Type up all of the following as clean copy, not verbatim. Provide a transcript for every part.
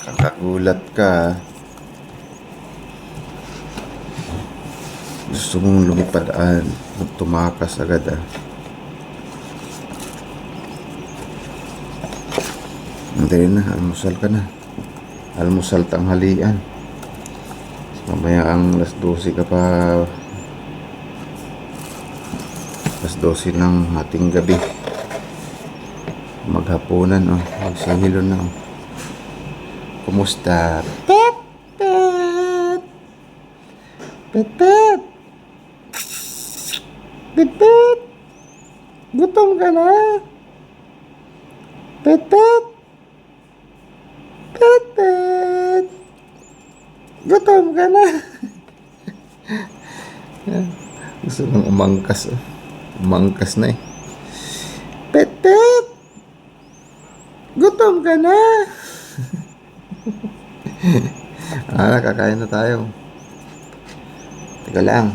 Kakagulat ka. Gusto mong lumipadaan. Tumakas agad Hindi na, almusal ka na. Almusal tanghalian. Mamaya ang alas 12 ka pa. Alas 12 ng ating gabi. Maghapunan magsahilon na Kumusta? Pet pet. Pet pet. Pet pet. Gutom ka na? Pet pet. Pet pet. Gutom ka na? Gusto nang umangkas Umangkas na Pet pet. Gutom ka na? Kakain na tayo. Teka lang.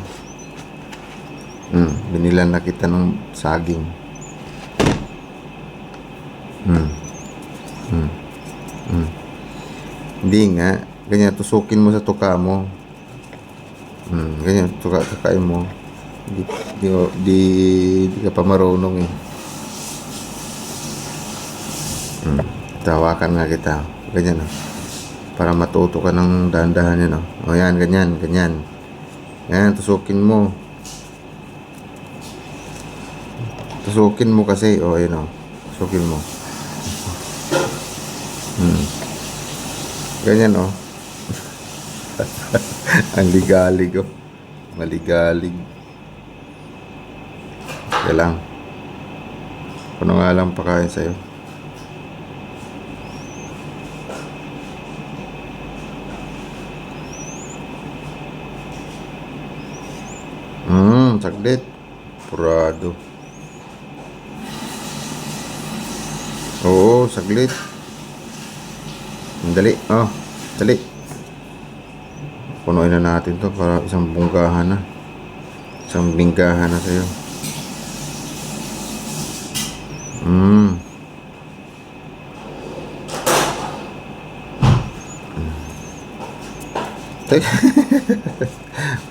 Binilan na kita ng saging. Hindi nga. Ganyan, tusukin mo sa tuka mo. Ganyan, tukain mo. Di ka pa marunong Tawakan nga kita. Ganyan para matuto ka ng dahan-dahan yan yan, ganyan. Yan, tusukin mo. Tusukin mo kasi. Yan tusukin mo. Ganyan Ang ligalig Maligalig. Kaya lang. Ano nga lang pakain sa'yo. Saglit. Purado. Oo, saglit. Dali. Dali. Punuin na natin to para isang bunggahan na. Isang binggahan na sa'yo.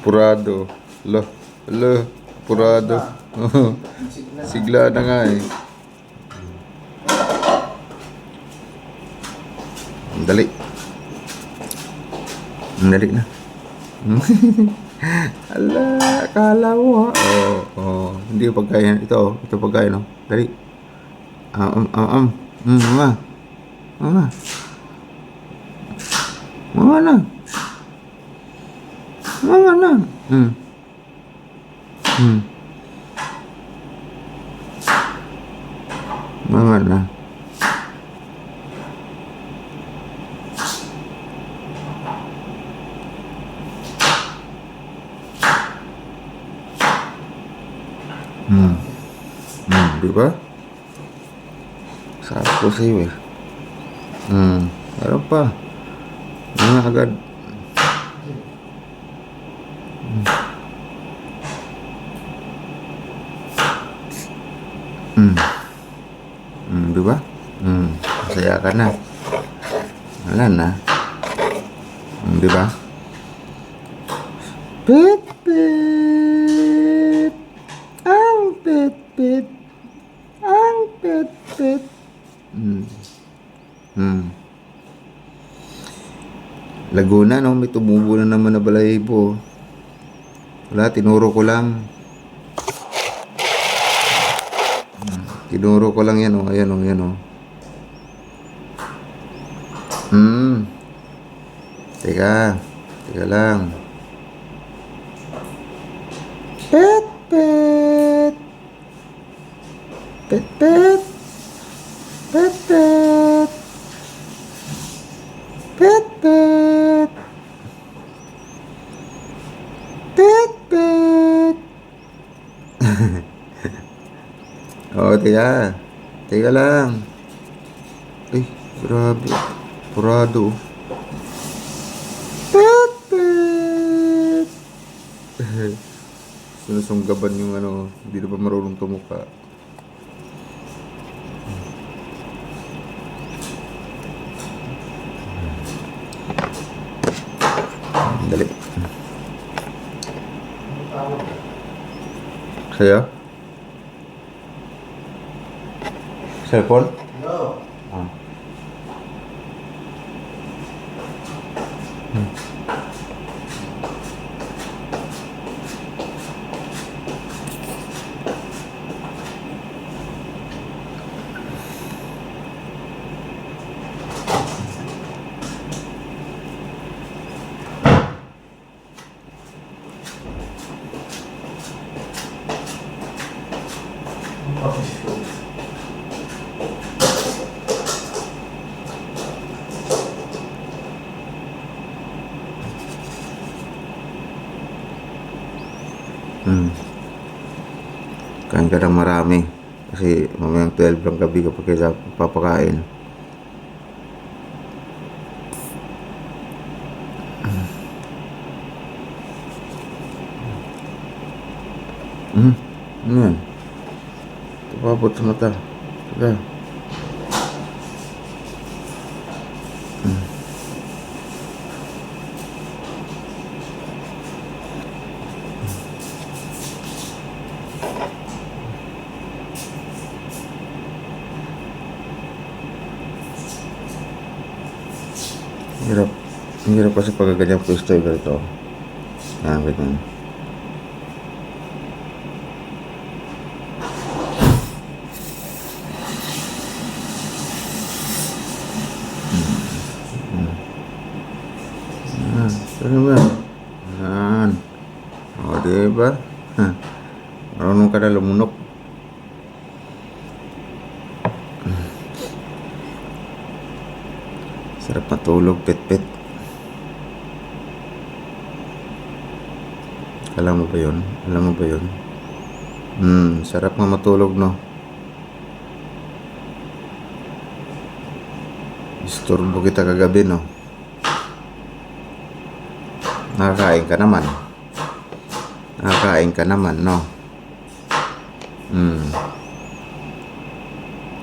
Purado. Purado. Sigla na nga Dali. Dali na. Ala, akala mo hindi pagkain ito. Ito pagkain Dali. Mama. na. Mama na. Diba? Sakto sa'yo Meron pa. Agad. Diba? Masaya ka na. Wala na. Diba? Pet pet. Ang pet pet. Ang pet pet. Laguna may tumubo na naman na balahibo. Wala, tinuro ko lang. Tinuro ko lang yan Ayan Teka lang. Pet pet. Pet pet. Pet pet. Pet pet. Pet pet. Teka lang. Ay, grabe. Purado. Pet pet. Sinusunggaban yung hindi na pa marunong tumuka. Dali. Sa'yo? Cellphone? No. Ah. Kain ka ng marami. Kasi mamayang 12 ng gabi kapag kayo papakain. Ano yan? Tumabot sa mata. Teka. Hirap. Ang hirap kasi pag ganyan pwesto yung ganito. Yan, ganyan. Ano ba? Yan. O, diba? Marunong ka na lumunok. Sarap matulog, pet-pet. Alam mo ba yun? Alam mo ba yun? Sarap nga matulog, no? Isturbo kita kagabi, no? Nakakain ka naman. Nakakain ka naman, no?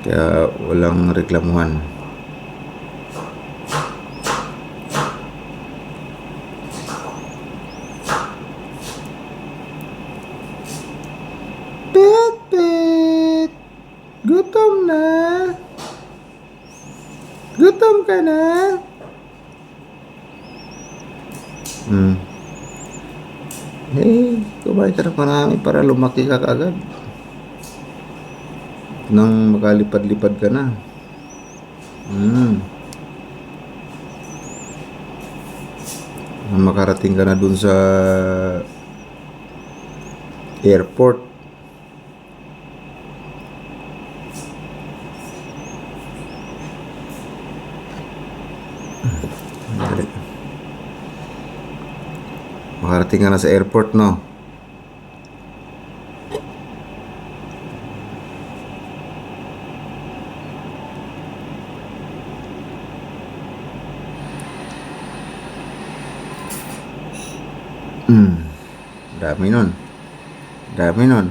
Kaya walang reklamuhan. Pet-pet! Gutom na! Gutom ka na? Kumain ka na marami para lumaki ka kaagad. Nang makalipad-lipad ka na. Makarating ka na dun sa airport. Makarating ka na sa airport, no? Dami nun. Dami nun.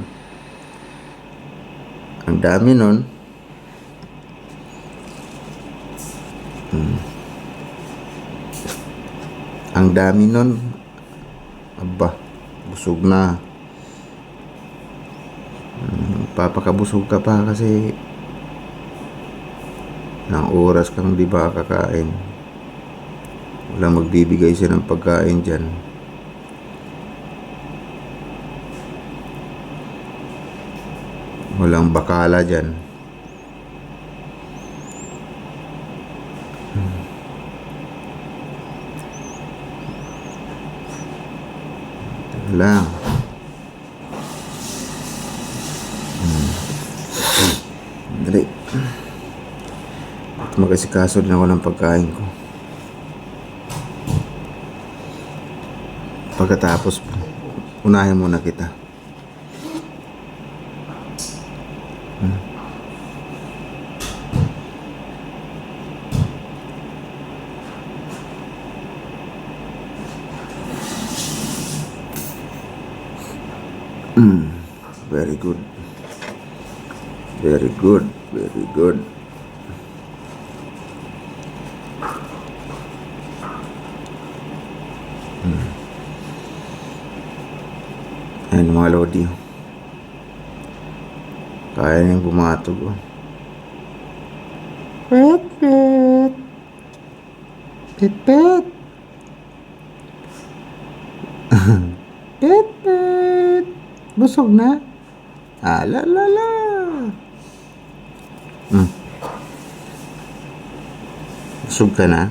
Ang dami nun. Ang dami nun. Aba, busog na. Papakabusog ka pa kasi ng oras kang di ba kakain. Walang magbibigay siya ng pagkain dyan. Walang bakala dyan. Ito lang. Dali. At mag-asikaso din ako ng pagkain ko. Pagkatapos, unahin muna kita. Very good. Very good. Very good. mga lodi. Oh. Kaya niyang bumatog. Oh. Pet, pet. Pet, pet. Pet, pet. Busog na? Ah, la, la, la. Busog ka na?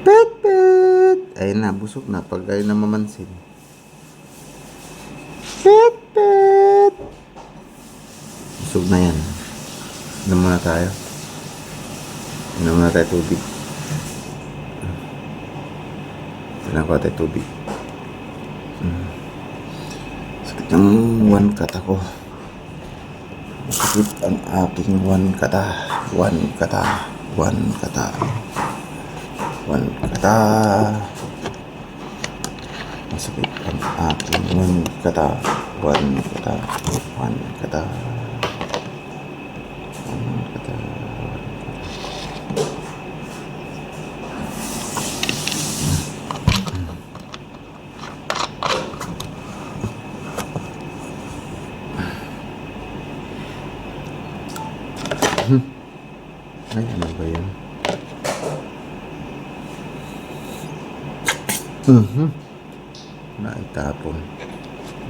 Pet, pet. Ayun na, busog na. Pag ayun na mamansin. Pet, pet. Busog na yan. Inom muna tayo. Inom muna tayo tubig. Kailangan ko tayo tubig. Sakit ng one cut ako. Sakit ang aking one kata. One kata. One kata. One kata. Masakit ang aking one kata. One kata. One kata. One kata. Ay, ano ba yan? Naitapon.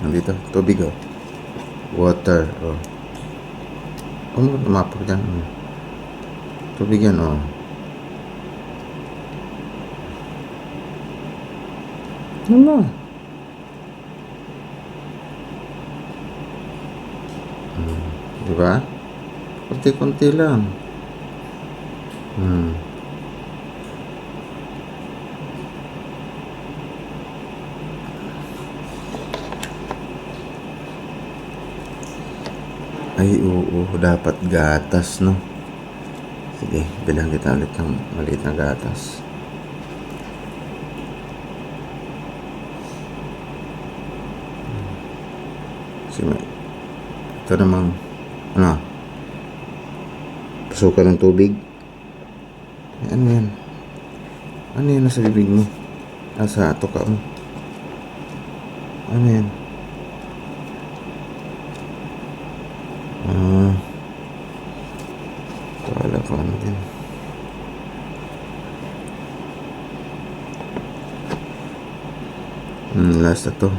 Nandito, tubig oh. Water oh. Ano lumapag dyan? Tubig yan oh. Ano? Diba? Kunti-kunti lang. Ay, oo, dapat gatas, no? Sige, bilang kita ulit ng maliit na gatas. Sige, ito namang, ano? Pasukan ng tubig. Ay, ano yan? Ano yan nasa bibig mo? Nasa tuka mo? Ano yan? Wala ko ano din. Last na to.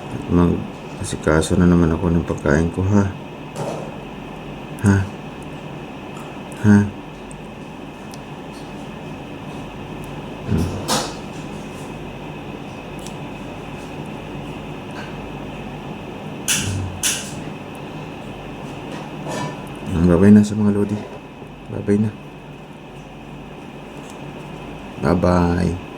At mag-asikaso na naman ako ng pagkain ko, ha? Ha? Ha? Babay na sa mga lodi. Babay na. Bye-bye.